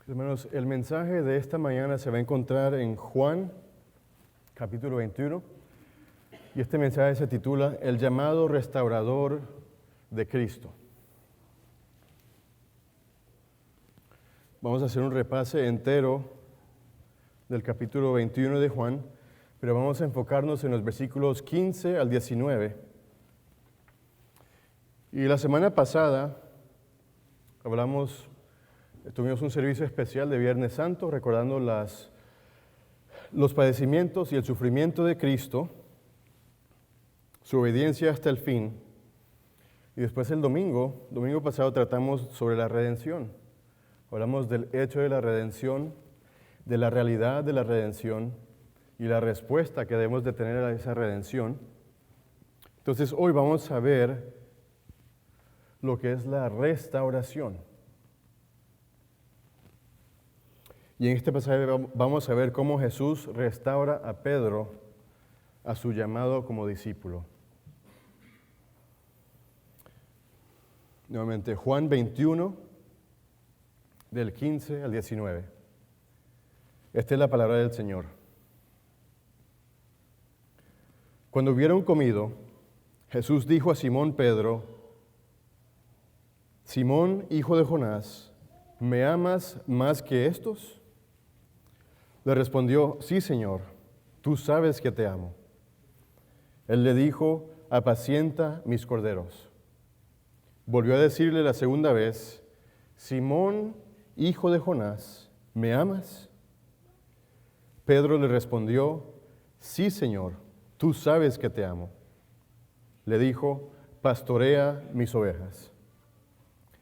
Hermanos, el mensaje de esta mañana se va a encontrar en Juan, capítulo 21, y este mensaje se titula El llamado restaurador de Cristo. Vamos a hacer un repase entero del capítulo 21 de Juan, pero vamos a enfocarnos en los versículos 15 al 19. Y la semana pasada tuvimos un servicio especial de Viernes Santo, recordando los padecimientos y el sufrimiento de Cristo, su obediencia hasta el fin. Y después el domingo pasado tratamos sobre la redención. Hablamos del hecho de la redención, de la realidad de la redención y la respuesta que debemos de tener a esa redención. Entonces hoy vamos a ver lo que es la restauración. Y en este pasaje vamos a ver cómo Jesús restaura a Pedro a su llamado como discípulo. Nuevamente, Juan 21, del 15 al 19. Esta es la palabra del Señor. Cuando hubieron comido, Jesús dijo a Simón Pedro: Simón, hijo de Jonás, ¿me amas más que estos? Le respondió: sí, Señor, tú sabes que te amo. Él le dijo: apacienta mis corderos. Volvió a decirle la segunda vez: Simón, hijo de Jonás, ¿me amas? Pedro le respondió: sí, Señor, tú sabes que te amo. Le dijo: pastorea mis ovejas.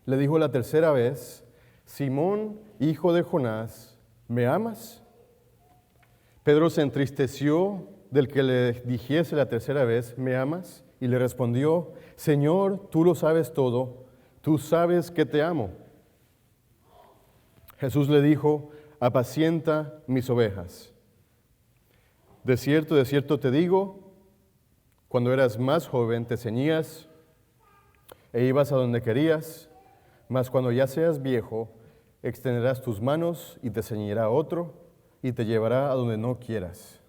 Le dijo la tercera vez: Simón, hijo de Jonás, ¿me amas? Pedro se entristeció del que le dijese la tercera vez: ¿me amas? Y le respondió: Señor, tú lo sabes todo, tú sabes que te amo. Jesús le dijo: apacienta mis ovejas. De cierto te digo, cuando eras más joven te ceñías e ibas a donde querías, mas cuando ya seas viejo, extenderás tus manos y te ceñirá otro y te llevará a donde no quieras.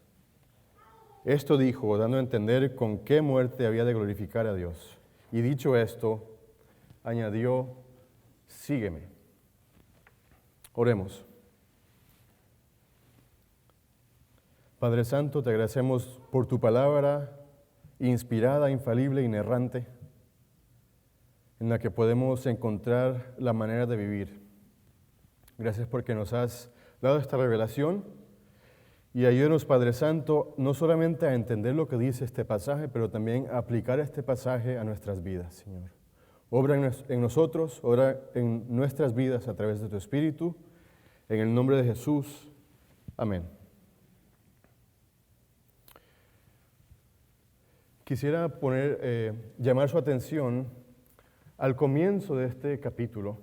Esto dijo, dando a entender con qué muerte había de glorificar a Dios. Y dicho esto, añadió: sígueme. Oremos. Padre Santo, te agradecemos por tu palabra inspirada, infalible, inerrante, en la que podemos encontrar la manera de vivir. Gracias porque nos has dado esta revelación y ayúdanos, Padre Santo, no solamente a entender lo que dice este pasaje, pero también a aplicar este pasaje a nuestras vidas, Señor. Obra en nosotros, obra en nuestras vidas a través de tu Espíritu, en el nombre de Jesús. Amén. Quisiera llamar su atención al comienzo de este capítulo.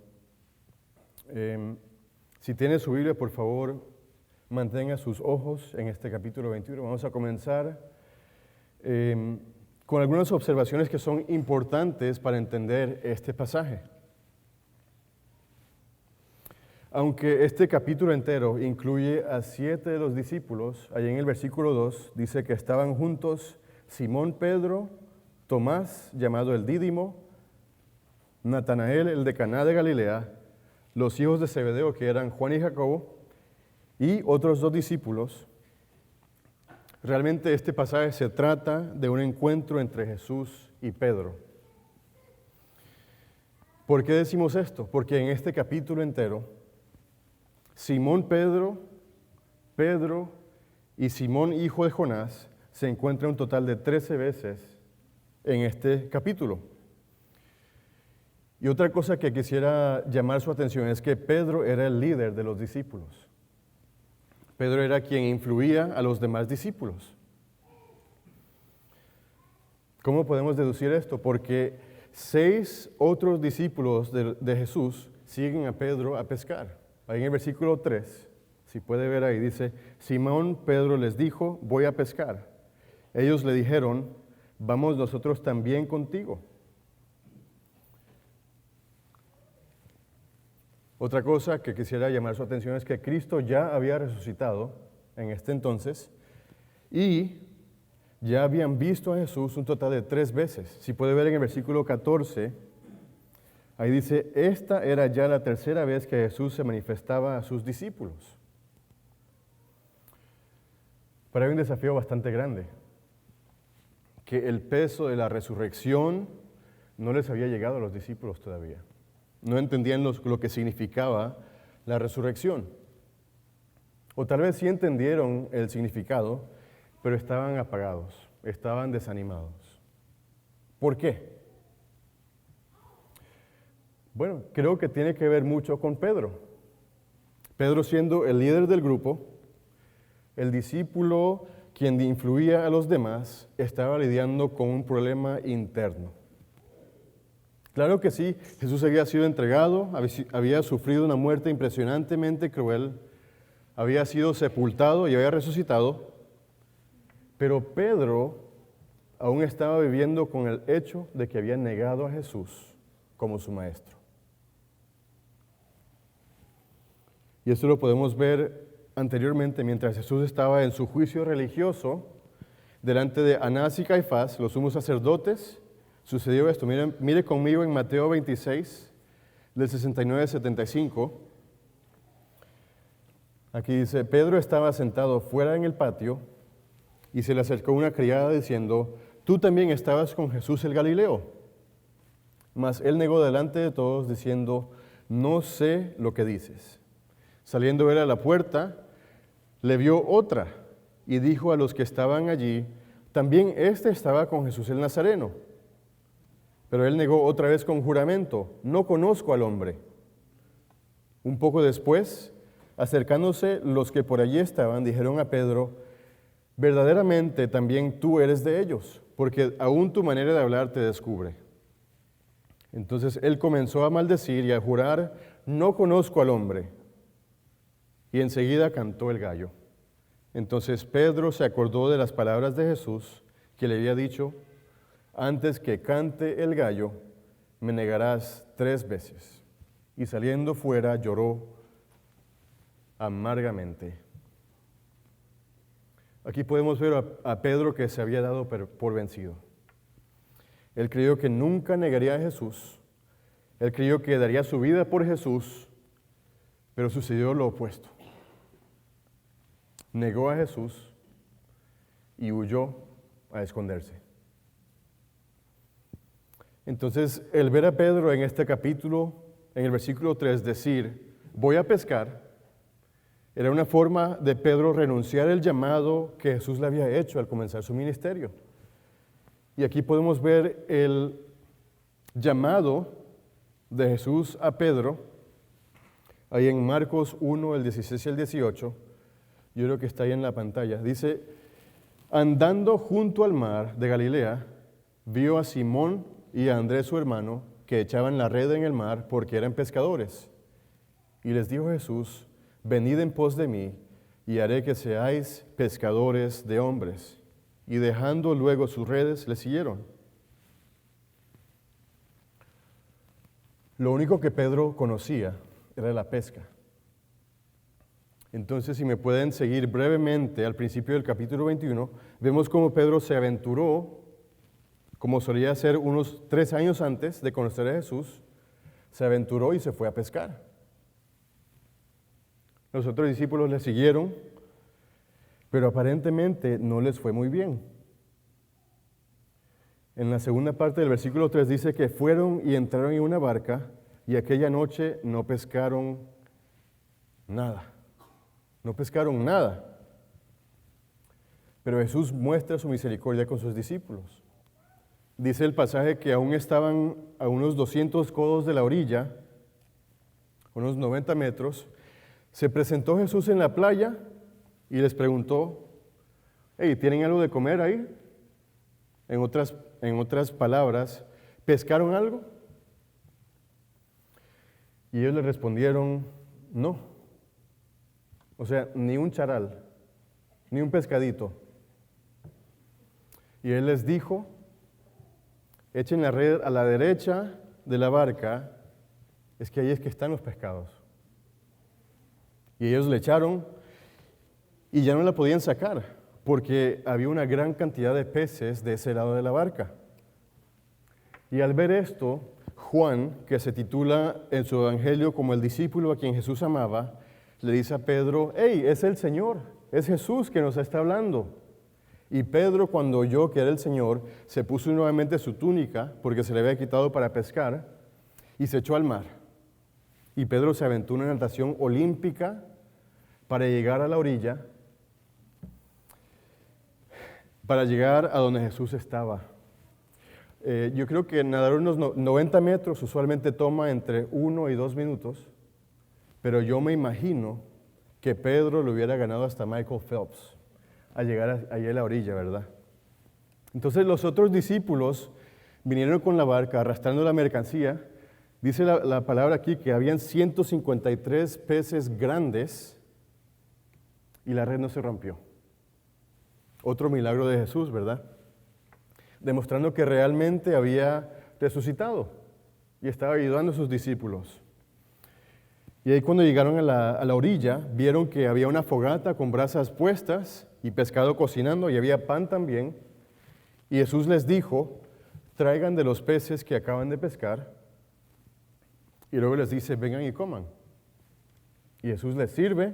Si tiene su Biblia, por favor, mantenga sus ojos en este capítulo 21. Vamos a comenzar con algunas observaciones que son importantes para entender este pasaje. Aunque este capítulo entero incluye a 7 de los discípulos, allí en el versículo 2 dice que estaban juntos Simón Pedro, Tomás, llamado el Dídimo, Natanael, el de Caná de Galilea, los hijos de Zebedeo, que eran Juan y Jacobo, y otros 2 discípulos. Realmente este pasaje se trata de un encuentro entre Jesús y Pedro. ¿Por qué decimos esto? Porque en este capítulo entero, Simón Pedro y Simón, hijo de Jonás, se encuentran un total de 13 veces en este capítulo. Y otra cosa que quisiera llamar su atención es que Pedro era el líder de los discípulos. Pedro era quien influía a los demás discípulos. ¿Cómo podemos deducir esto? Porque 6 otros discípulos de Jesús siguen a Pedro a pescar. Ahí en el versículo 3, si puede ver ahí, dice: Simón Pedro les dijo: voy a pescar. Ellos le dijeron: vamos nosotros también contigo. Otra cosa que quisiera llamar su atención es que Cristo ya había resucitado en este entonces y ya habían visto a Jesús un total de 3 veces. Si puede ver en el versículo 14, ahí dice, esta era ya la tercera vez que Jesús se manifestaba a sus discípulos. Pero hay un desafío bastante grande, que el peso de la resurrección no les había llegado a los discípulos todavía. No entendían lo que significaba la resurrección. O tal vez sí entendieron el significado, pero estaban apagados, estaban desanimados. ¿Por qué? Bueno, creo que tiene que ver mucho con Pedro. Pedro siendo el líder del grupo, el discípulo quien influía a los demás, estaba lidiando con un problema interno. Claro que sí, Jesús había sido entregado, había sufrido una muerte impresionantemente cruel, había sido sepultado y había resucitado, pero Pedro aún estaba viviendo con el hecho de que había negado a Jesús como su maestro. Y eso lo podemos ver anteriormente mientras Jesús estaba en su juicio religioso delante de Anás y Caifás, los sumos sacerdotes. Sucedió esto, mire conmigo en Mateo 26, del 69 al 75. Aquí dice, Pedro estaba sentado fuera en el patio y se le acercó una criada diciendo, tú también estabas con Jesús el Galileo. Mas él negó delante de todos diciendo, no sé lo que dices. Saliendo él a la puerta, le vio otra y dijo a los que estaban allí, también éste estaba con Jesús el Nazareno. Pero él negó otra vez con juramento, no conozco al hombre. Un poco después, acercándose los que por allí estaban, dijeron a Pedro, verdaderamente también tú eres de ellos, porque aún tu manera de hablar te descubre. Entonces él comenzó a maldecir y a jurar, no conozco al hombre. Y enseguida cantó el gallo. Entonces Pedro se acordó de las palabras de Jesús que le había dicho, antes que cante el gallo, me negarás 3 veces. Y saliendo fuera lloró amargamente. Aquí podemos ver a Pedro que se había dado por vencido. Él creyó que nunca negaría a Jesús. Él creyó que daría su vida por Jesús, pero sucedió lo opuesto. Negó a Jesús y huyó a esconderse. Entonces, el ver a Pedro en este capítulo, en el versículo 3, decir, voy a pescar, era una forma de Pedro renunciar al llamado que Jesús le había hecho al comenzar su ministerio. Y aquí podemos ver el llamado de Jesús a Pedro, ahí en Marcos 1, el 16 y el 18, yo creo que está ahí en la pantalla. Dice, andando junto al mar de Galilea, vio a Simón y a Andrés su hermano, que echaban la red en el mar porque eran pescadores. Y les dijo Jesús, venid en pos de mí, y haré que seáis pescadores de hombres. Y dejando luego sus redes, le siguieron. Lo único que Pedro conocía era la pesca. Entonces, si me pueden seguir brevemente al principio del capítulo 21, vemos cómo Pedro se aventuró, como solía hacer unos 3 años antes de conocer a Jesús, se aventuró y se fue a pescar. Los otros discípulos le siguieron, pero aparentemente no les fue muy bien. En la segunda parte del versículo 3 dice que fueron y entraron en una barca y aquella noche no pescaron nada. No pescaron nada. Pero Jesús muestra su misericordia con sus discípulos. Dice el pasaje que aún estaban a unos 200 codos de la orilla, unos 90 metros. Se presentó Jesús en la playa y les preguntó, hey, ¿tienen algo de comer ahí? En otras palabras, ¿pescaron algo? Y ellos le respondieron, no. O sea, ni un charal, ni un pescadito. Y él les dijo, echen la red a la derecha de la barca, es que ahí es que están los pescados. Y ellos le echaron y ya no la podían sacar porque había una gran cantidad de peces de ese lado de la barca. Y al ver esto, Juan, que se titula en su evangelio como el discípulo a quien Jesús amaba, le dice a Pedro: ¡Hey, es el Señor! Es Jesús que nos está hablando. Y Pedro, cuando oyó que era el Señor, se puso nuevamente su túnica, porque se le había quitado para pescar, y se echó al mar. Y Pedro se aventó una natación olímpica para llegar a la orilla, para llegar a donde Jesús estaba. Yo creo que nadar unos 90 metros usualmente toma entre 1 y 2 minutos, pero yo me imagino que Pedro le hubiera ganado hasta Michael Phelps a llegar allí a la orilla, ¿verdad? Entonces los otros discípulos vinieron con la barca arrastrando la mercancía. Dice la palabra aquí que habían 153 peces grandes y la red no se rompió. Otro milagro de Jesús, ¿verdad? Demostrando que realmente había resucitado y estaba ayudando a sus discípulos. Y ahí cuando llegaron a la orilla, vieron que había una fogata con brasas puestas y pescado cocinando, y había pan también. Y Jesús les dijo: traigan de los peces que acaban de pescar. Y luego les dice: vengan y coman. Y Jesús les sirve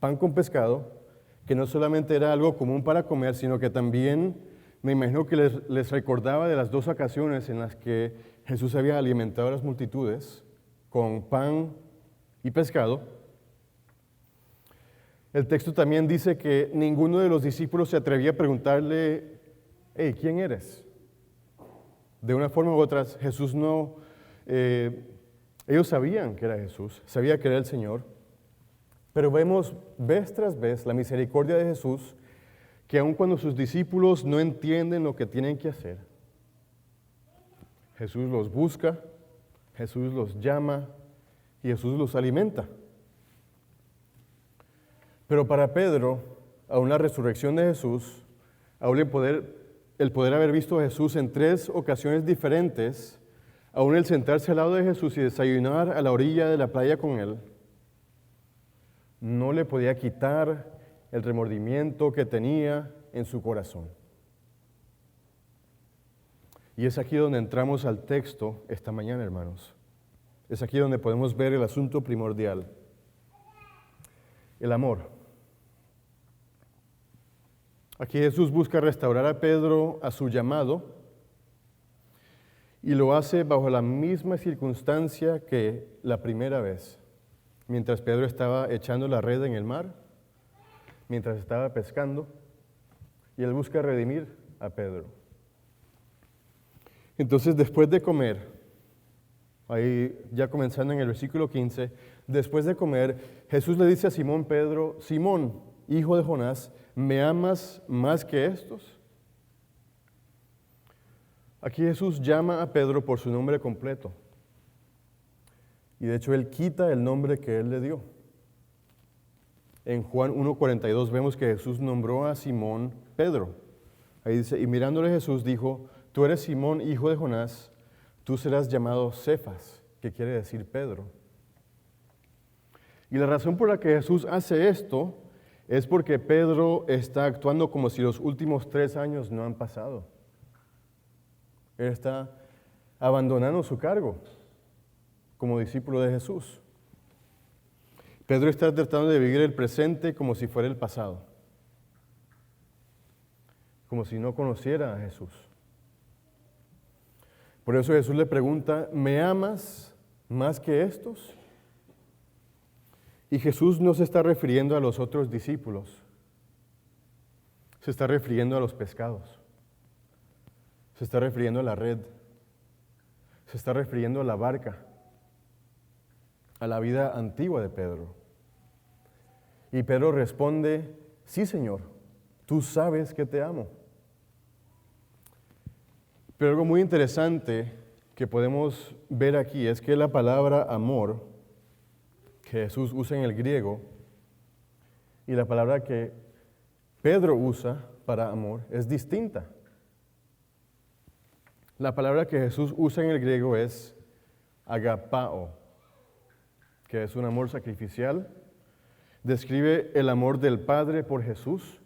pan con pescado, que no solamente era algo común para comer, sino que también me imagino que les recordaba de las 2 ocasiones en las que Jesús había alimentado a las multitudes con pan y pescado. El texto también dice que ninguno de los discípulos se atrevía a preguntarle: hey, ¿quién eres? De una forma u otra, Jesús no... ellos sabían que era Jesús, sabían que era el Señor, pero vemos vez tras vez la misericordia de Jesús, que aun cuando sus discípulos no entienden lo que tienen que hacer, Jesús los busca, Jesús los llama y Jesús los alimenta. Pero para Pedro, aún la resurrección de Jesús, aún el poder haber visto a Jesús en 3 ocasiones diferentes, aún el sentarse al lado de Jesús y desayunar a la orilla de la playa con Él, no le podía quitar el remordimiento que tenía en su corazón. Y es aquí donde entramos al texto esta mañana, hermanos. Es aquí donde podemos ver el asunto primordial: el amor. Aquí Jesús busca restaurar a Pedro a su llamado y lo hace bajo la misma circunstancia que la primera vez, mientras Pedro estaba echando la red en el mar, mientras estaba pescando, y él busca redimir a Pedro. Entonces, después de comer, ahí ya comenzando en el versículo 15, después de comer, Jesús le dice a Simón Pedro: Simón, hijo de Jonás, ¿me amas más que estos? Aquí Jesús llama a Pedro por su nombre completo. Y de hecho, Él quita el nombre que Él le dio. En Juan 1:42 vemos que Jesús nombró a Simón Pedro. Ahí dice: y mirándole Jesús dijo: tú eres Simón, hijo de Jonás, tú serás llamado Cefas, que quiere decir Pedro. Y la razón por la que Jesús hace esto es porque Pedro está actuando como si los últimos 3 años no han pasado. Él está abandonando su cargo como discípulo de Jesús. Pedro está tratando de vivir el presente como si fuera el pasado, como si no conociera a Jesús. Por eso Jesús le pregunta: ¿me amas más que estos? Y Jesús no se está refiriendo a los otros discípulos, se está refiriendo a los pescados, se está refiriendo a la red, se está refiriendo a la barca, a la vida antigua de Pedro. Y Pedro responde: sí, Señor, tú sabes que te amo. Pero algo muy interesante que podemos ver aquí es que la palabra amor que Jesús usa en el griego y la palabra que Pedro usa para amor es distinta. La palabra que Jesús usa en el griego es agapao, que es un amor sacrificial, describe el amor del Padre por Jesús.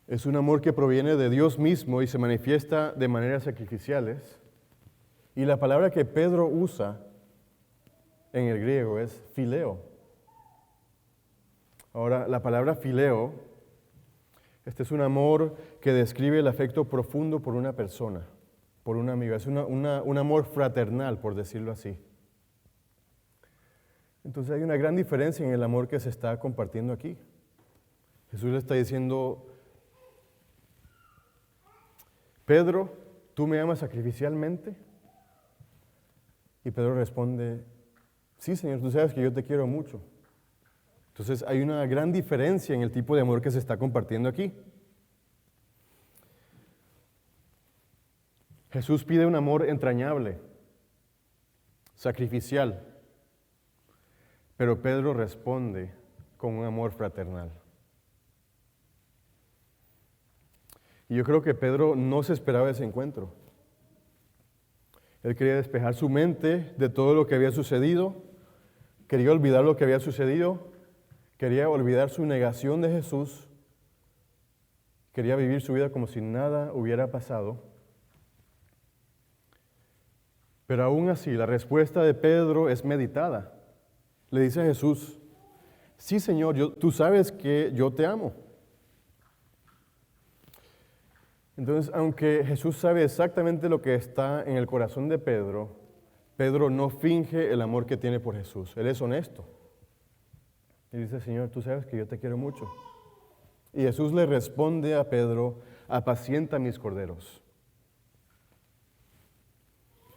Es un amor que proviene de Dios mismo y se manifiesta de maneras sacrificiales. Y la palabra que Pedro usa en el griego es fileo. Ahora, la palabra fileo, este es un amor que describe el afecto profundo por una persona, por un amigo. Es un amor fraternal, por decirlo así. Entonces hay una gran diferencia en el amor que se está compartiendo aquí. Jesús le está diciendo, Pedro, ¿tú me amas sacrificialmente? Y Pedro responde, sí, Señor, tú sabes que yo te quiero mucho. Entonces hay una gran diferencia en el tipo de amor que se está compartiendo aquí. Jesús pide un amor entrañable, sacrificial, pero Pedro responde con un amor fraternal. Y yo creo que Pedro no se esperaba ese encuentro. Él quería despejar su mente de todo lo que había sucedido, quería olvidar lo que había sucedido, quería olvidar su negación de Jesús, quería vivir su vida como si nada hubiera pasado. Pero aún así, la respuesta de Pedro es meditada. Le dice a Jesús, sí, Señor, tú sabes que yo te amo. Entonces, aunque Jesús sabe exactamente lo que está en el corazón de Pedro, Pedro no finge el amor que tiene por Jesús. Él es honesto. Y dice, Señor, tú sabes que yo te quiero mucho. Y Jesús le responde a Pedro, apacienta mis corderos.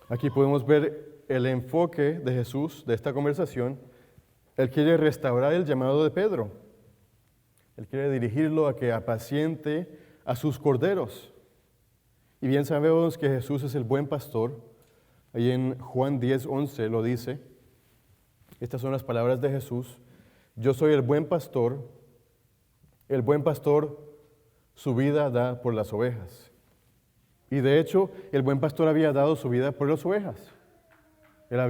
Aquí podemos ver el enfoque de Jesús de esta conversación. Él quiere restaurar el llamado de Pedro. Él quiere dirigirlo a que apaciente a sus corderos. Y bien sabemos que Jesús es el buen pastor. Ahí en Juan 10:11 lo dice. Estas son las palabras de Jesús. Yo soy el buen pastor su vida da por las ovejas. Y de hecho, el buen pastor había dado su vida por las ovejas. Él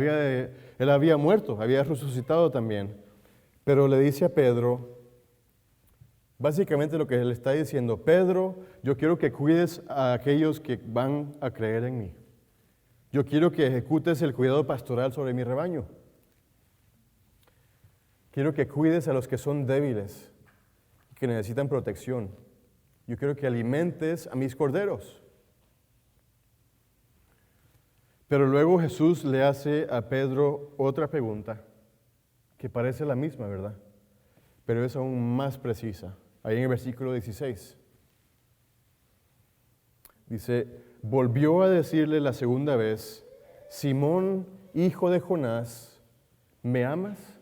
había muerto, había resucitado también. Pero le dice a Pedro, básicamente lo que le está diciendo, Pedro, yo quiero que cuides a aquellos que van a creer en mí. Yo quiero que ejecutes el cuidado pastoral sobre mi rebaño. Quiero que cuides a los que son débiles, que necesitan protección. Yo quiero que alimentes a mis corderos. Pero luego Jesús le hace a Pedro otra pregunta, que parece la misma, ¿verdad? Pero es aún más precisa. Ahí en el versículo 16. Dice, volvió a decirle la segunda vez, Simón, hijo de Jonás, ¿me amas?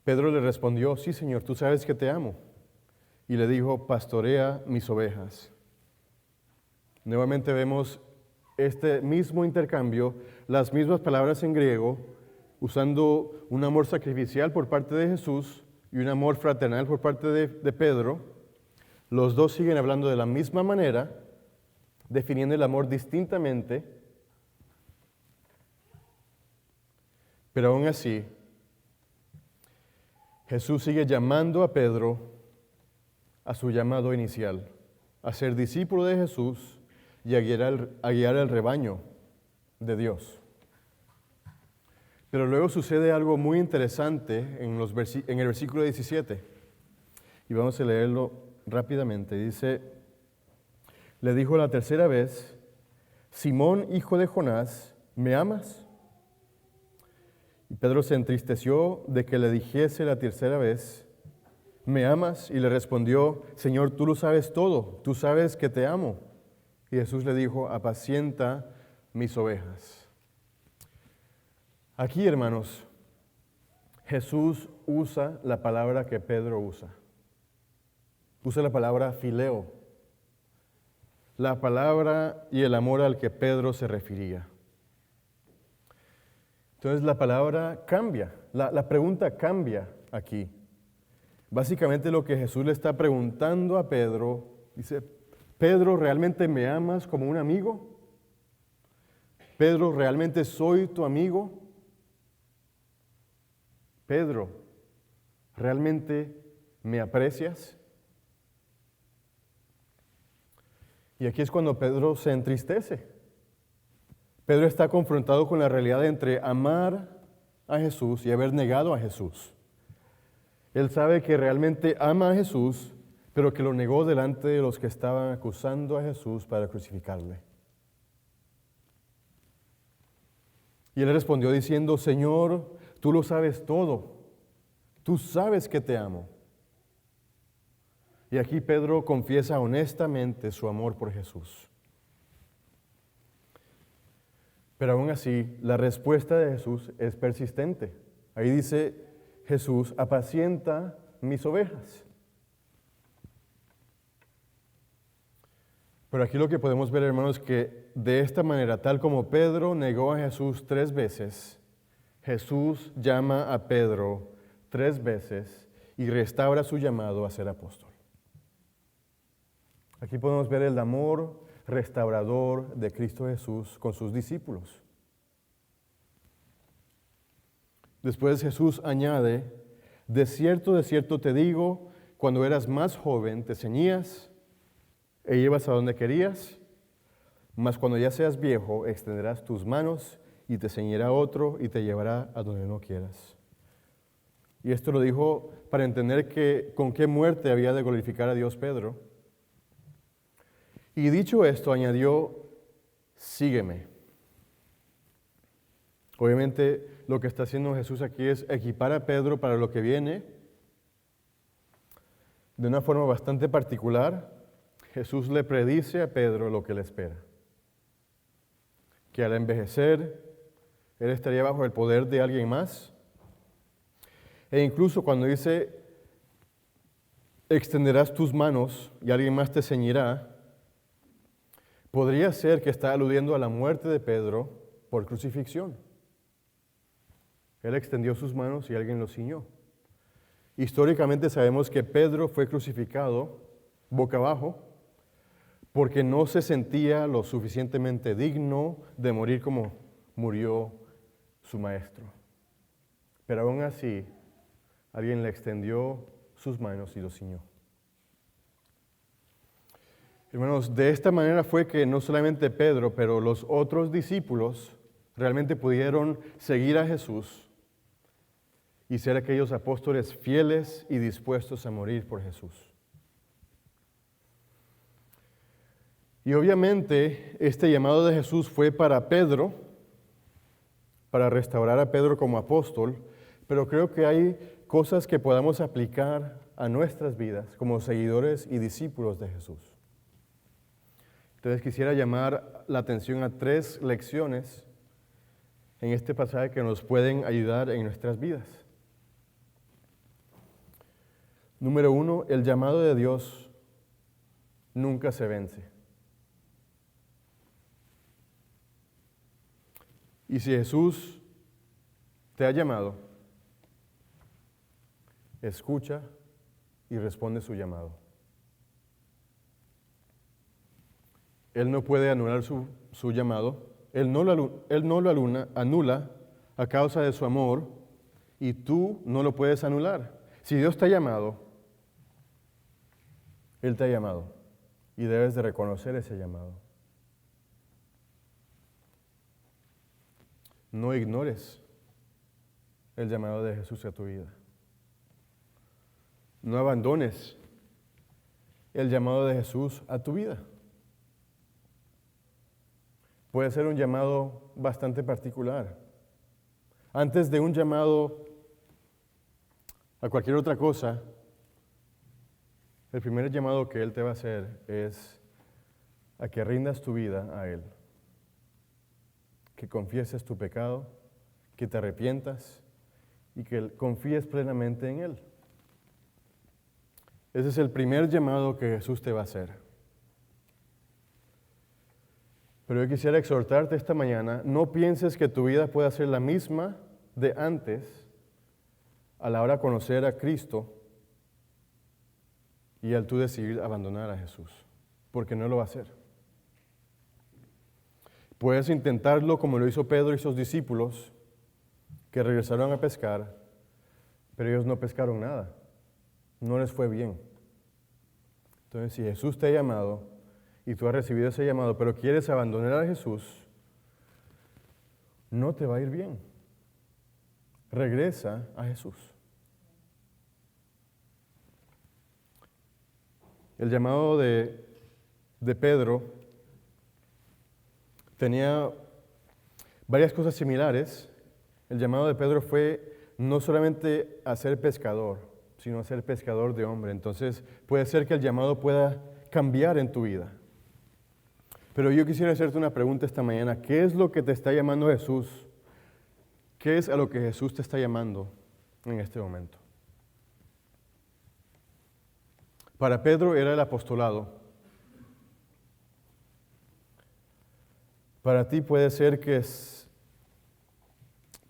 Pedro le respondió, sí, Señor, tú sabes que te amo. Y le dijo, pastorea mis ovejas. Nuevamente vemos este mismo intercambio, las mismas palabras en griego, usando un amor sacrificial por parte de Jesús y un amor fraternal por parte de Pedro. Los dos siguen hablando de la misma manera, definiendo el amor distintamente, pero aún así, Jesús sigue llamando a Pedro a su llamado inicial, a ser discípulo de Jesús y a guiar el rebaño de Dios. Pero luego sucede algo muy interesante en el versículo 17. Y vamos a leerlo rápidamente. Dice, le dijo la tercera vez, Simón, hijo de Jonás, ¿me amas? Y Pedro se entristeció de que le dijese la tercera vez, ¿me amas? Y le respondió, Señor, tú lo sabes todo, tú sabes que te amo. Y Jesús le dijo, apacienta mis ovejas. Aquí, hermanos, Jesús usa la palabra que Pedro usa. Usa la palabra fileo, la palabra y el amor al que Pedro se refería. Entonces la palabra cambia, la pregunta cambia aquí. Básicamente lo que Jesús le está preguntando a Pedro, dice, Pedro, ¿realmente me amas como un amigo? Pedro, ¿realmente soy tu amigo? Pedro, ¿realmente me aprecias? Y aquí es cuando Pedro se entristece. Pedro está confrontado con la realidad entre amar a Jesús y haber negado a Jesús. Él sabe que realmente ama a Jesús, pero que lo negó delante de los que estaban acusando a Jesús para crucificarle. Y él respondió diciendo, Señor, tú lo sabes todo, tú sabes que te amo. Y aquí Pedro confiesa honestamente su amor por Jesús. Pero aún así, la respuesta de Jesús es persistente. Ahí dice, Jesús, apacienta mis ovejas. Pero aquí lo que podemos ver, hermanos, es que de esta manera, tal como Pedro negó a Jesús 3 veces, Jesús llama a Pedro 3 veces y restaura su llamado a ser apóstol. Aquí podemos ver el amor restaurador de Cristo Jesús con sus discípulos. Después Jesús añade, de cierto te digo, cuando eras más joven te ceñías e ibas a donde querías, mas cuando ya seas viejo extenderás tus manos y te ceñirá otro y te llevará a donde no quieras. Y esto lo dijo para entender que con qué muerte había de glorificar a Dios Pedro. Y dicho esto, añadió, sígueme. Obviamente, lo que está haciendo Jesús aquí es equipar a Pedro para lo que viene. De una forma bastante particular, Jesús le predice a Pedro lo que le espera. Que al envejecer, él estaría bajo el poder de alguien más. E incluso cuando dice, extenderás tus manos y alguien más te ceñirá, podría ser que está aludiendo a la muerte de Pedro por crucifixión. Él extendió sus manos y alguien lo ciñó. Históricamente sabemos que Pedro fue crucificado boca abajo porque no se sentía lo suficientemente digno de morir como murió su maestro. Pero aún así, alguien le extendió sus manos y lo ciñó. Hermanos, de esta manera fue que no solamente Pedro, pero los otros discípulos realmente pudieron seguir a Jesús y ser aquellos apóstoles fieles y dispuestos a morir por Jesús. Y obviamente este llamado de Jesús fue para Pedro, para restaurar a Pedro como apóstol, pero creo que hay cosas que podamos aplicar a nuestras vidas como seguidores y discípulos de Jesús. Entonces quisiera llamar la atención a 3 lecciones en este pasaje que nos pueden ayudar en nuestras vidas. Número 1, el llamado de Dios nunca se vence. Y si Jesús te ha llamado, escucha y responde su llamado. Él no puede anular su llamado, Él no lo anula a causa de su amor y tú no lo puedes anular. Si Dios te ha llamado, Él te ha llamado y debes de reconocer ese llamado. No ignores el llamado de Jesús a tu vida. No abandones el llamado de Jesús a tu vida. Puede ser un llamado bastante particular. Antes de un llamado a cualquier otra cosa, el primer llamado que Él te va a hacer es a que rindas tu vida a Él, que confieses tu pecado, que te arrepientas y que confíes plenamente en Él. Ese es el primer llamado que Jesús te va a hacer. Pero yo quisiera exhortarte esta mañana, no pienses que tu vida pueda ser la misma de antes a la hora de conocer a Cristo y al tú decidir abandonar a Jesús, porque no lo va a hacer. Puedes intentarlo como lo hizo Pedro y sus discípulos, que regresaron a pescar, pero ellos no pescaron nada, no les fue bien. Entonces, si Jesús te ha llamado y tú has recibido ese llamado, pero quieres abandonar a Jesús, no te va a ir bien. Regresa a Jesús. El llamado de Pedro tenía varias cosas similares. El llamado de Pedro fue no solamente a ser pescador, sino a ser pescador de hombre. Entonces puede ser que el llamado pueda cambiar en tu vida. Pero yo quisiera hacerte una pregunta esta mañana. ¿Qué es lo que te está llamando Jesús? ¿Qué es a lo que Jesús te está llamando en este momento? Para Pedro era el apostolado. Para ti puede ser que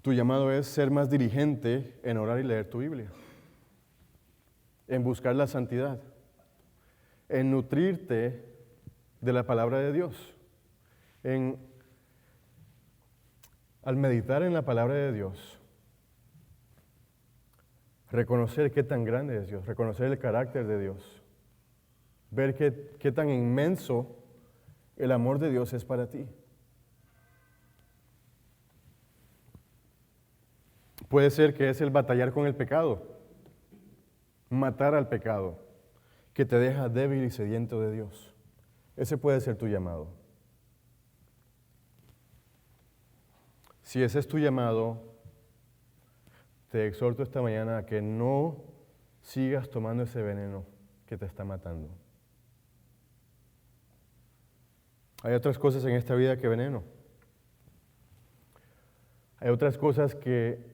tu llamado es ser más diligente en orar y leer tu Biblia, en buscar la santidad, en nutrirte de la palabra de Dios, al meditar en la palabra de Dios, reconocer qué tan grande es Dios, reconocer el carácter de Dios, ver qué tan inmenso el amor de Dios es para ti. Puede ser que es el batallar con el pecado, matar al pecado, que te deja débil y sediento de Dios. Ese puede ser tu llamado. Si ese es tu llamado, te exhorto esta mañana a que no sigas tomando ese veneno que te está matando. Hay otras cosas en esta vida que veneno. Hay otras cosas que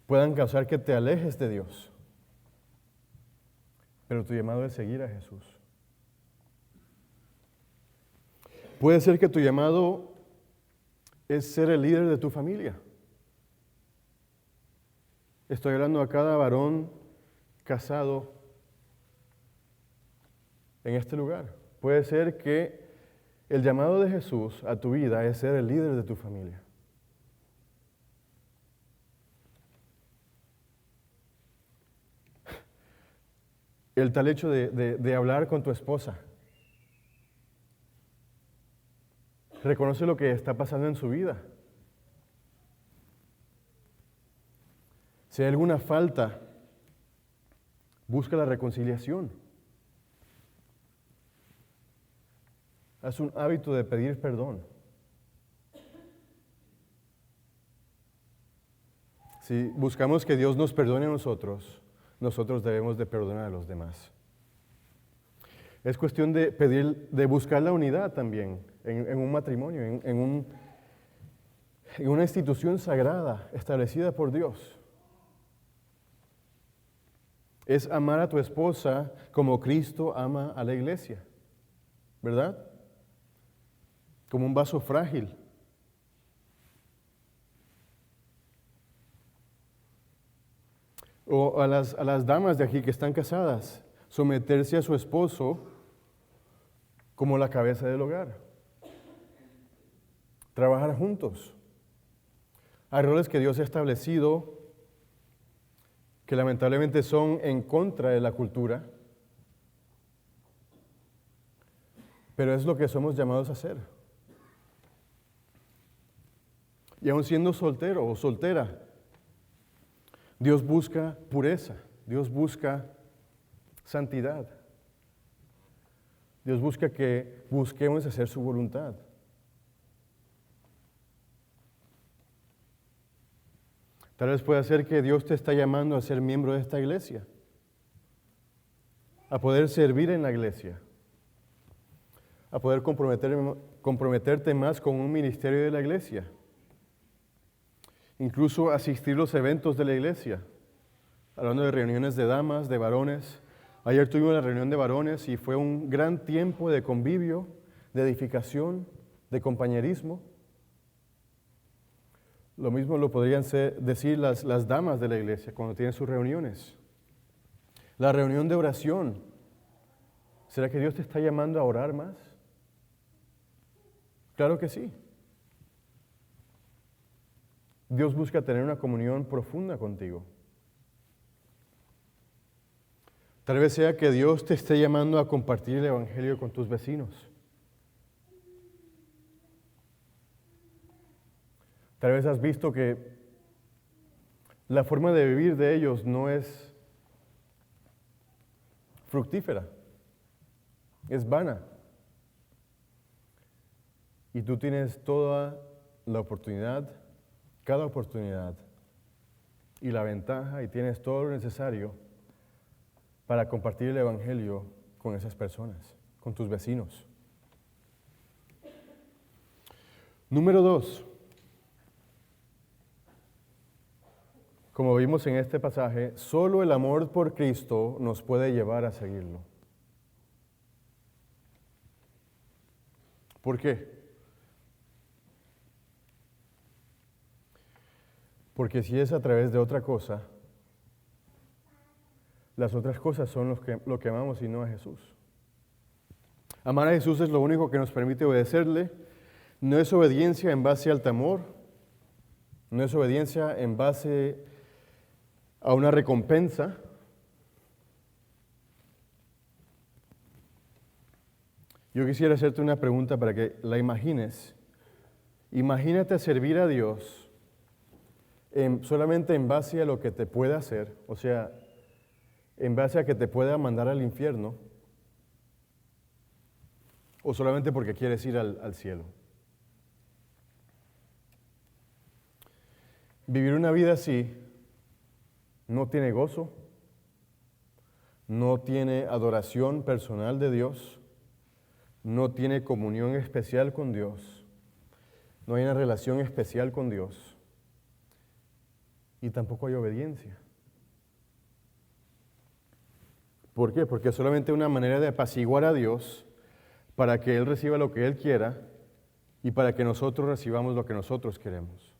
puedan causar que te alejes de Dios. Pero tu llamado es seguir a Jesús. Puede ser que tu llamado es ser el líder de tu familia. Estoy hablando a cada varón casado en este lugar. Puede ser que el llamado de Jesús a tu vida es ser el líder de tu familia. El tal hecho de hablar con tu esposa. Reconoce lo que está pasando en su vida. Si hay alguna falta, busca la reconciliación. Haz un hábito de pedir perdón. Si buscamos que Dios nos perdone a nosotros, nosotros debemos de perdonar a los demás. Es cuestión de de buscar la unidad también en un matrimonio, en una institución sagrada establecida por Dios. Es amar a tu esposa como Cristo ama a la iglesia, ¿verdad? Como un vaso frágil. O a las damas de aquí que están casadas, someterse a su esposo como la cabeza del hogar. Trabajar juntos. Hay roles que Dios ha establecido que lamentablemente son en contra de la cultura, pero es lo que somos llamados a hacer. Y aun siendo soltero o soltera, Dios busca pureza, Dios busca santidad. Dios busca que busquemos hacer su voluntad. Tal vez pueda ser que Dios te está llamando a ser miembro de esta iglesia, a poder servir en la iglesia, a poder comprometerte más con un ministerio de la iglesia, incluso asistir a los eventos de la iglesia, hablando de reuniones de damas, de varones. Ayer tuvimos la reunión de varones y fue un gran tiempo de convivio, de edificación, de compañerismo. Lo mismo lo podrían decir las damas de la iglesia cuando tienen sus reuniones. La reunión de oración. ¿Será que Dios te está llamando a orar más? Claro que sí. Dios busca tener una comunión profunda contigo. Tal vez sea que Dios te esté llamando a compartir el Evangelio con tus vecinos. Tal vez has visto que la forma de vivir de ellos no es fructífera, es vana. Y tú tienes toda la oportunidad, cada oportunidad y la ventaja, y tienes todo lo necesario para compartir el Evangelio con esas personas, con tus vecinos. Número 2. Como vimos en este pasaje, solo el amor por Cristo nos puede llevar a seguirlo. ¿Por qué? Porque si es a través de otra cosa, las otras cosas son lo que amamos y no a Jesús. Amar a Jesús es lo único que nos permite obedecerle. No es obediencia en base al temor, no es obediencia en base a una recompensa. Yo quisiera hacerte una pregunta para que la imagines. Imagínate servir a Dios solamente en base a lo que te pueda hacer, o sea, en base a que te pueda mandar al infierno, o solamente porque quieres ir al cielo. Vivir una vida así no tiene gozo, no tiene adoración personal de Dios, no tiene comunión especial con Dios, no hay una relación especial con Dios y tampoco hay obediencia. ¿Por qué? Porque es solamente una manera de apaciguar a Dios para que Él reciba lo que Él quiera y para que nosotros recibamos lo que nosotros queremos.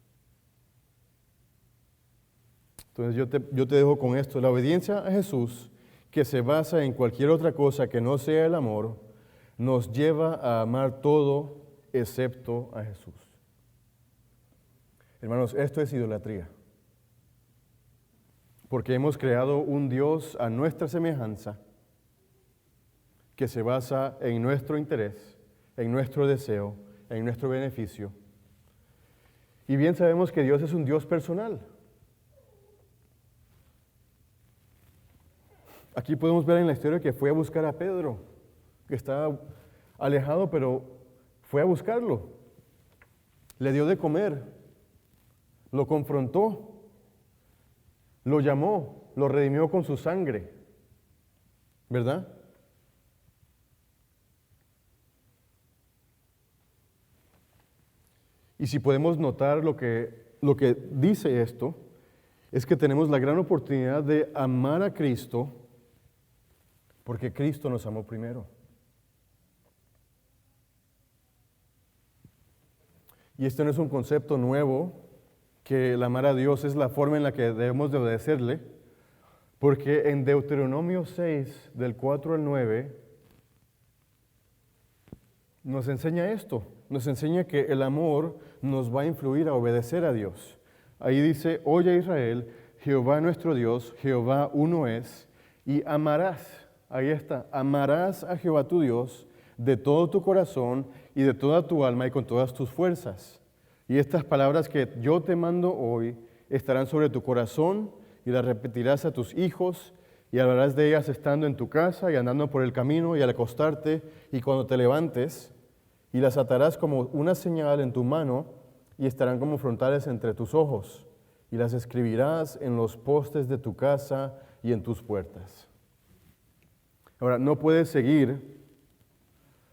Entonces yo te dejo con esto. La obediencia a Jesús, que se basa en cualquier otra cosa que no sea el amor, nos lleva a amar todo excepto a Jesús. Hermanos, esto es idolatría. Porque hemos creado un Dios a nuestra semejanza que se basa en nuestro interés, en nuestro deseo, en nuestro beneficio. Y bien sabemos que Dios es un Dios personal. Aquí podemos ver en la historia que fue a buscar a Pedro, que estaba alejado, pero fue a buscarlo. Le dio de comer, lo confrontó, lo llamó, lo redimió con su sangre, ¿verdad? Y si podemos notar lo que dice esto, es que tenemos la gran oportunidad de amar a Cristo porque Cristo nos amó primero. Y este no es un concepto nuevo, que el amar a Dios es la forma en la que debemos de obedecerle, porque en Deuteronomio 6, del 4 al 9, nos enseña esto, nos enseña que el amor nos va a influir a obedecer a Dios. Ahí dice, oye Israel, Jehová nuestro Dios, Jehová uno es, y amarás, ahí está, amarás a Jehová tu Dios de todo tu corazón y de toda tu alma y con todas tus fuerzas. Y estas palabras que yo te mando hoy estarán sobre tu corazón y las repetirás a tus hijos y hablarás de ellas estando en tu casa y andando por el camino y al acostarte y cuando te levantes, y las atarás como una señal en tu mano y estarán como frontales entre tus ojos y las escribirás en los postes de tu casa y en tus puertas. Ahora, no puedes seguir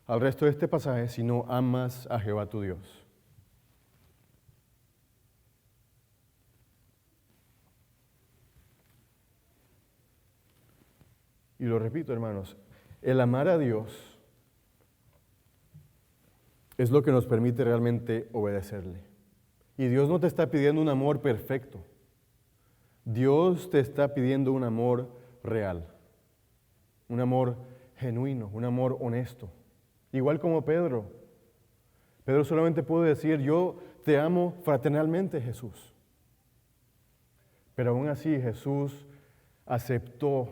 al resto de este pasaje si no amas a Jehová tu Dios. Y lo repito, hermanos, el amar a Dios es lo que nos permite realmente obedecerle. Y Dios no te está pidiendo un amor perfecto. Dios te está pidiendo un amor real, un amor genuino, un amor honesto. Igual como Pedro. Pedro solamente pudo decir, yo te amo fraternalmente, Jesús. Pero aún así Jesús aceptó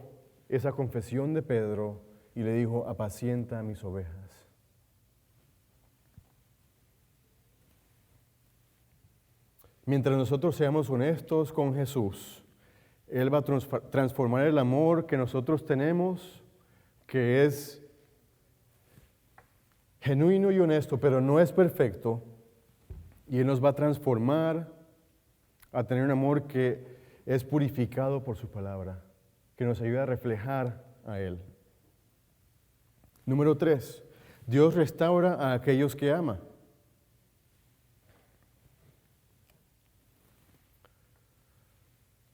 esa confesión de Pedro y le dijo, apacienta mis ovejas. Mientras nosotros seamos honestos con Jesús, Él va a transformar el amor que nosotros tenemos, que es genuino y honesto, pero no es perfecto, y Él nos va a transformar a tener un amor que es purificado por su palabra, que nos ayuda a reflejar a Él. Número 3, Dios restaura a aquellos que ama.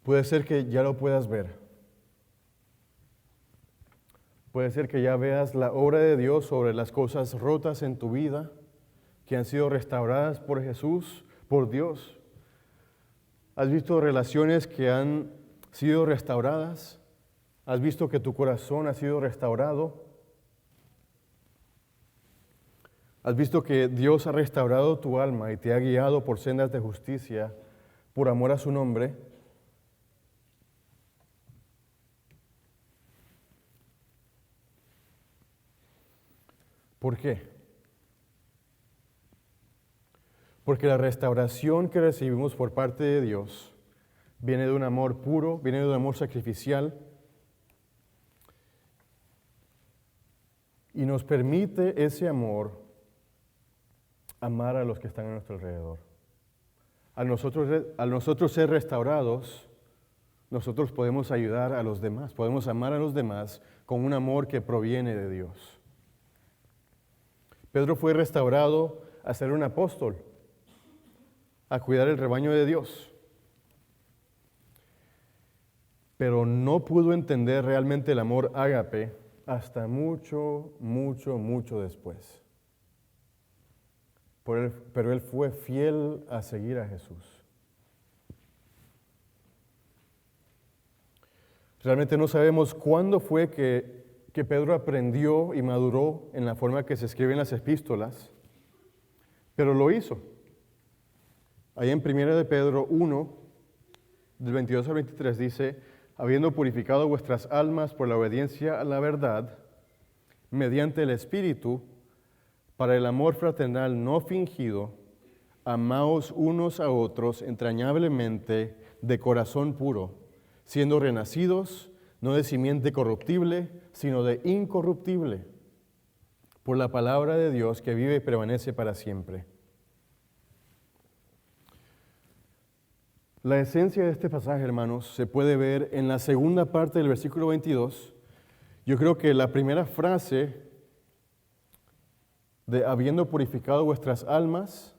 Puede ser que ya lo puedas ver. Puede ser que ya veas la obra de Dios sobre las cosas rotas en tu vida, que han sido restauradas por Jesús, por Dios. ¿Has visto relaciones que han sido restauradas? ¿Has visto que tu corazón ha sido restaurado? ¿Has visto que Dios ha restaurado tu alma y te ha guiado por sendas de justicia por amor a su nombre? ¿Por qué? Porque la restauración que recibimos por parte de Dios viene de un amor puro, viene de un amor sacrificial y nos permite ese amor amar a los que están a nuestro alrededor. Al nosotros ser restaurados, nosotros podemos ayudar a los demás, podemos amar a los demás con un amor que proviene de Dios. Pedro fue restaurado a ser un apóstol, a cuidar el rebaño de Dios. Pero no pudo entender realmente el amor ágape hasta mucho después. Pero él fue fiel a seguir a Jesús. Realmente no sabemos cuándo fue que Pedro aprendió y maduró en la forma que se escriben las epístolas, pero lo hizo. Ahí en 1 de Pedro 1, del 22 al 23 dice, habiendo purificado vuestras almas por la obediencia a la verdad, mediante el Espíritu, para el amor fraternal no fingido, amaos unos a otros entrañablemente de corazón puro, siendo renacidos, no de simiente corruptible, sino de incorruptible, por la palabra de Dios que vive y permanece para siempre. La esencia de este pasaje, hermanos, se puede ver en la segunda parte del versículo 22. Yo creo que la primera frase de habiendo purificado vuestras almas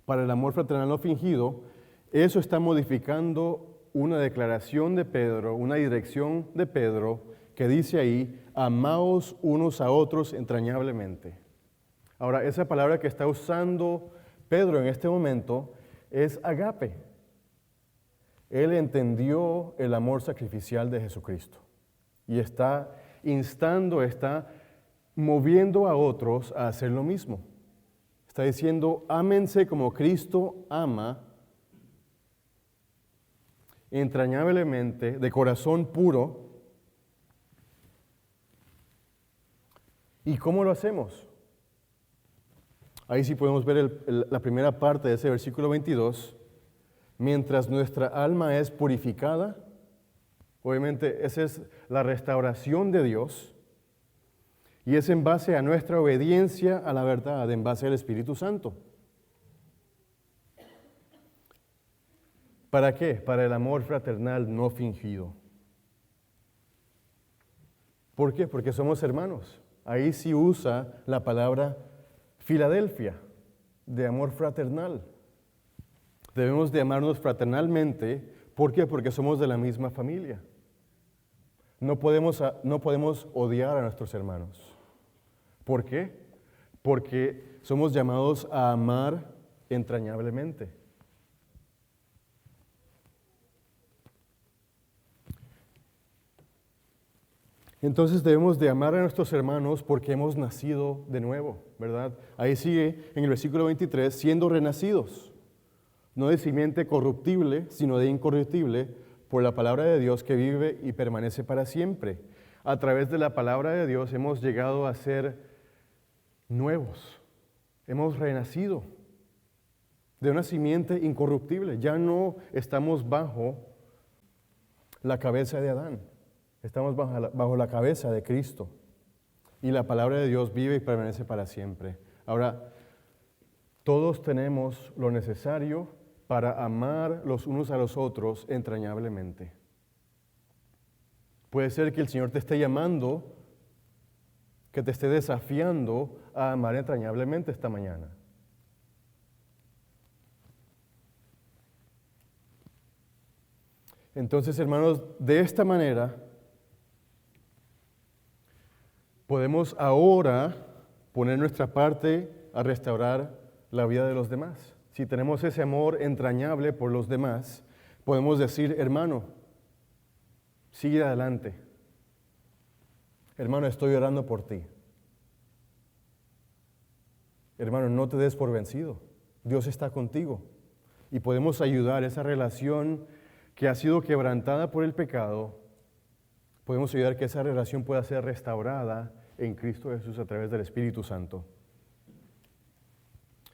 para el amor fraternal no fingido, eso está modificando una declaración de Pedro, una dirección de Pedro que dice ahí, amaos unos a otros entrañablemente. Ahora, esa palabra que está usando Pedro en este momento es agape. Él entendió el amor sacrificial de Jesucristo y está instando, está moviendo a otros a hacer lo mismo. Está diciendo, ámense como Cristo ama, entrañablemente, de corazón puro. ¿Y cómo lo hacemos? Ahí sí podemos ver la primera parte de ese versículo 22. Mientras nuestra alma es purificada, obviamente esa es la restauración de Dios, y es en base a nuestra obediencia a la verdad, en base al Espíritu Santo. ¿Para qué? Para el amor fraternal no fingido. ¿Por qué? Porque somos hermanos. Ahí sí usa la palabra Filadelfia, de amor fraternal. Debemos de amarnos fraternalmente. ¿Por qué? Porque somos de la misma familia. No podemos odiar a nuestros hermanos. ¿Por qué? Porque somos llamados a amar entrañablemente. Entonces debemos de amar a nuestros hermanos porque hemos nacido de nuevo, ¿verdad? Ahí sigue en el versículo 23, siendo renacidos. no de simiente corruptible, sino de incorruptible, por la palabra de Dios que vive y permanece para siempre. A través de la palabra de Dios hemos llegado a ser nuevos, hemos renacido de una simiente incorruptible. Ya no estamos bajo la cabeza de Adán, estamos bajo la cabeza de Cristo. Y la palabra de Dios vive y permanece para siempre. Ahora, todos tenemos lo necesario para amar los unos a los otros entrañablemente. Puede ser que el Señor te esté llamando, que te esté desafiando a amar entrañablemente esta mañana. Entonces, hermanos, de esta manera podemos ahora poner nuestra parte a restaurar la vida de los demás. Si tenemos ese amor entrañable por los demás, podemos decir, hermano, sigue adelante. Hermano, estoy orando por ti. Hermano, no te des por vencido. Dios está contigo. Y podemos ayudar esa relación que ha sido quebrantada por el pecado. Podemos ayudar que esa relación pueda ser restaurada en Cristo Jesús a través del Espíritu Santo.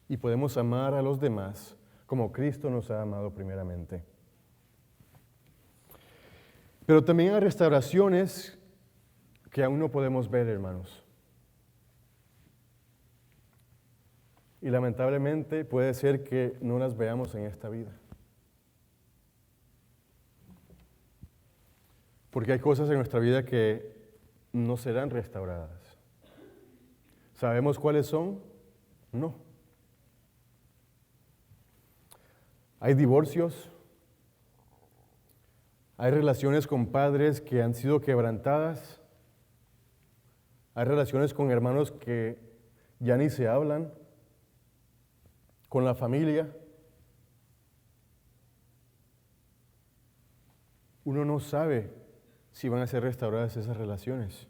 Y podemos amar a los demás como Cristo nos ha amado primeramente. Pero también hay restauraciones que aún no podemos ver, hermanos. Y lamentablemente puede ser que no las veamos en esta vida. Porque hay cosas en nuestra vida que no serán restauradas. ¿Sabemos cuáles son? No. Hay divorcios, hay relaciones con padres que han sido quebrantadas, hay relaciones con hermanos que ya ni se hablan, con la familia. Uno no sabe si van a ser restauradas esas relaciones.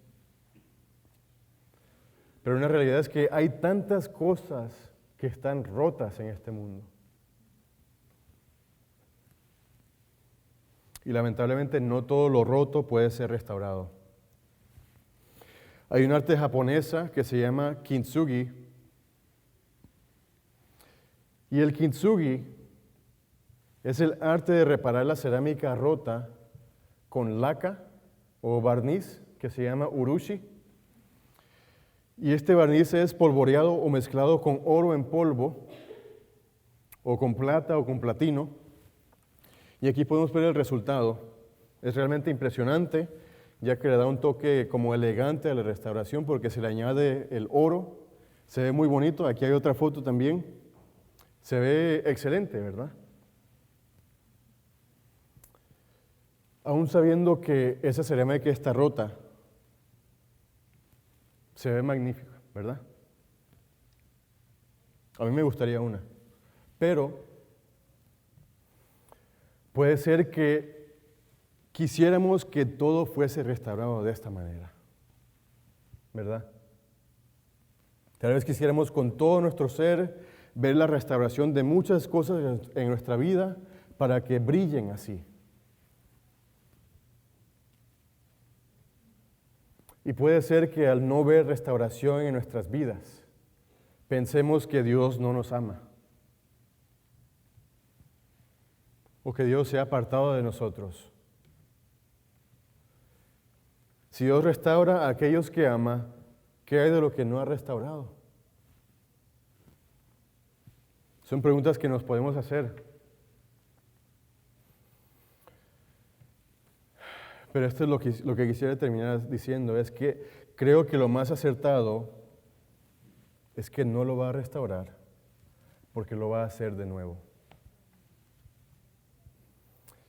Pero una realidad es que hay tantas cosas que están rotas en este mundo. Y lamentablemente no todo lo roto puede ser restaurado. Hay un arte japonesa que se llama kintsugi. Y el kintsugi es el arte de reparar la cerámica rota con laca o barniz que se llama urushi. Y este barniz es polvoreado o mezclado con oro en polvo, o con plata o con platino. Y aquí podemos ver el resultado. Es realmente impresionante, ya que le da un toque como elegante a la restauración porque se le añade el oro. Se ve muy bonito. Aquí hay otra foto también. Se ve excelente, ¿verdad? Aún sabiendo que esa cerámica está rota, se ve magnífica, ¿verdad? A mí me gustaría una. Pero puede ser que quisiéramos que todo fuese restaurado de esta manera, ¿verdad? Tal vez quisiéramos con todo nuestro ser ver la restauración de muchas cosas en nuestra vida para que brillen así. Y puede ser que al no ver restauración en nuestras vidas, pensemos que Dios no nos ama. O que Dios se ha apartado de nosotros. Si Dios restaura a aquellos que ama, ¿qué hay de lo que no ha restaurado? Son preguntas que nos podemos hacer. Pero esto es lo que quisiera terminar diciendo, es que creo que lo más acertado es que no lo va a restaurar, porque lo va a hacer de nuevo.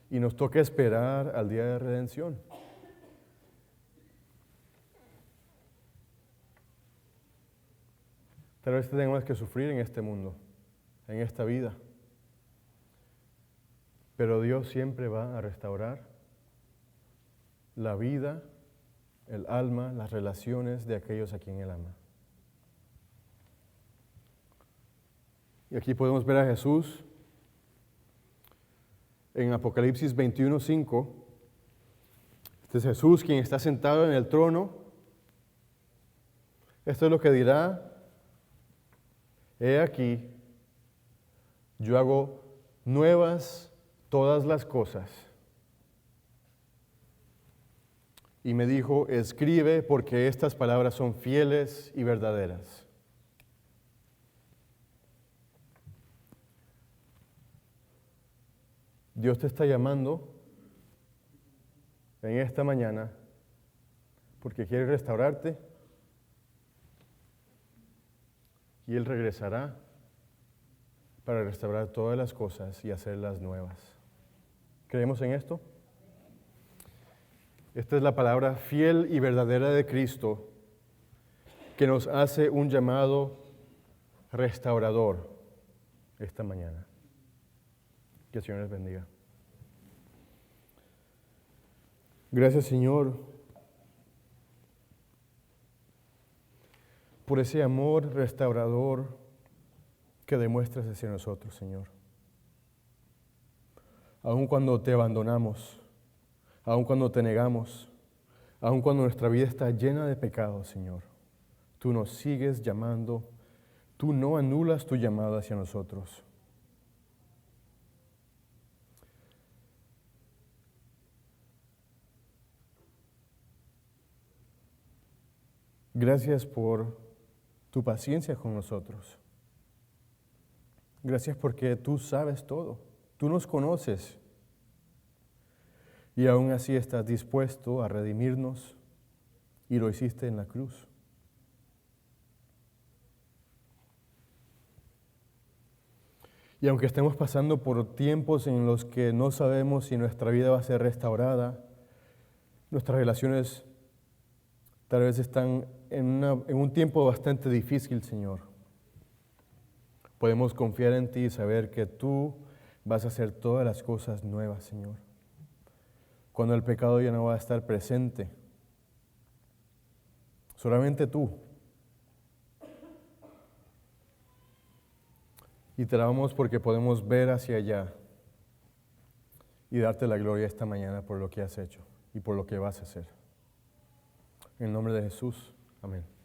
Y nos toca esperar al día de redención. Tal vez tengamos que sufrir en este mundo, en esta vida. Pero Dios siempre va a restaurar la vida, el alma, las relaciones de aquellos a quien Él ama. Y aquí podemos ver a Jesús en Apocalipsis 21:5. Este es Jesús quien está sentado en el trono. Esto es lo que dirá: he aquí, yo hago nuevas todas las cosas. Y me dijo, escribe, porque estas palabras son fieles y verdaderas. Dios te está llamando en esta mañana porque quiere restaurarte y Él regresará para restaurar todas las cosas y hacerlas nuevas. ¿Creemos en esto? Esta es la palabra fiel y verdadera de Cristo que nos hace un llamado restaurador esta mañana. Que el Señor les bendiga. Gracias, Señor, por ese amor restaurador que demuestras hacia nosotros, Señor. Aun cuando te abandonamos, aun cuando te negamos, aun cuando nuestra vida está llena de pecados, Señor, tú nos sigues llamando, tú no anulas tu llamado hacia nosotros. Gracias por tu paciencia con nosotros. Gracias porque tú sabes todo, tú nos conoces y aún así estás dispuesto a redimirnos y lo hiciste en la cruz. Y aunque estemos pasando por tiempos en los que no sabemos si nuestra vida va a ser restaurada, nuestras relaciones tal vez están en un tiempo bastante difícil, Señor. Podemos confiar en ti y saber que tú vas a hacer todas las cosas nuevas, Señor. Cuando el pecado ya no va a estar presente, solamente tú. Y te alabamos porque podemos ver hacia allá y darte la gloria esta mañana por lo que has hecho y por lo que vas a hacer. En el nombre de Jesús, amén.